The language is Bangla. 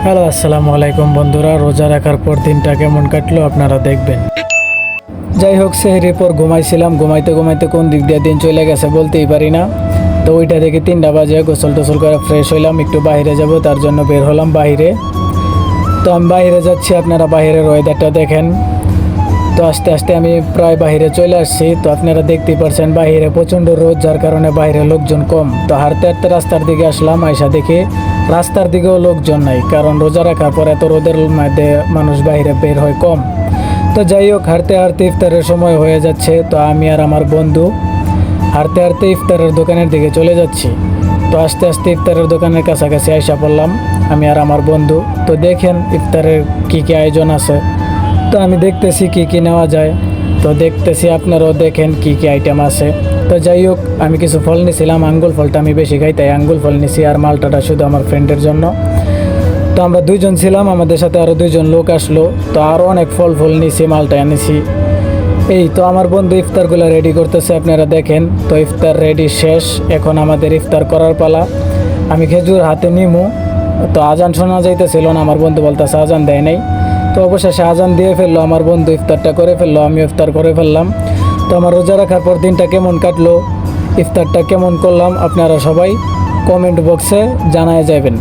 হ্যালো, আসসালামু আলাইকুম বন্ধুরা। রোজা রাখার পর দিনটা কেমন কাটলো আপনারা দেখবেন। যাই হোক, সেহরির পর ঘুমাইছিলাম। ঘুমাইতে ঘুমাইতে কোন দিক দিয়ে দিন চলে গেছে বলতেই পারি না। তো ওইটা দেখে 3টা বাজে গোসল টোসল করে ফ্রেশ হইলাম, একটু বাইরে যাব, তার জন্য বের হলাম বাইরে। তো আমি বাইরে যাচ্ছি, আপনারা বাইরের ওয়েদারটা দেখেন। তো আস্তে আস্তে আমি প্রায় বাইরে চলে আসছি। তো আপনারা দেখতেই পারছেন বাইরে প্রচণ্ড রোদ, যার কারণে বাইরে লোকজন কম। তো হাঁটতে হাঁটতে রাস্তার দিকে আসলাম, আয়সা দেখি রাস্তার দিকেও লোকজন নাই, কারণ রোজা রাখার পর এত রোদের মধ্যে মানুষ বাইরে বের হয় কম। তো যাই হোক, হাঁটতে হাঁটতে ইফতারের সময় হয়ে যাচ্ছে। তো আমি আর আমার বন্ধু হাঁটতে হাঁটতে ইফতারের দোকানের দিকে চলে যাচ্ছি। তো আস্তে আস্তে ইফতারের দোকানের কাছাকাছি আয়সা পড়লাম আমি আর আমার বন্ধু। তো দেখেন ইফতারের কী কী আয়োজন আছে। তো আমি দেখতেছি কি কি নেওয়া যায়। তো দেখতেছি আপনারাও দেখেন কি কি আইটেম আছে। তো যাই হোক, আমি কিছু ফল নিয়েছিলাম। আঙ্গুল ফলটা আমি বেশি খাই, তাই আঙ্গুল ফল নিছি। আর মালটাটা শুধু আমার ফ্রেন্ডের জন্য। তো আমরা 2জন ছিলাম, আমাদের সাথে আরও 2জন লোক আসলো। তো আরও অনেক ফল নিছি, মালটা এনেছি। এই তো আমার বন্ধু ইফতারগুলো রেডি করতেছে, আপনারা দেখেন। তো ইফতার রেডি শেষ, এখন আমাদের ইফতার করার পালা। আমি খেজুর হাতে নিমু। তো আজান শোনা যাইতেছিল না, আমার বন্ধু বলতেছে আজান দেয় নাই। তো অবশেষে আজান দিয়ে ফেললো, আমার বন্ধু ইফতারটা করে ফেললো, আমিও ইফতার করে ফেললাম। তো আমার রোজা রাখার পর দিনটা কেমন কাটলো, ইফতারটা কেমন করলাম, আপনারা সবাই কমেন্ট বক্সে জানায় যাবেন।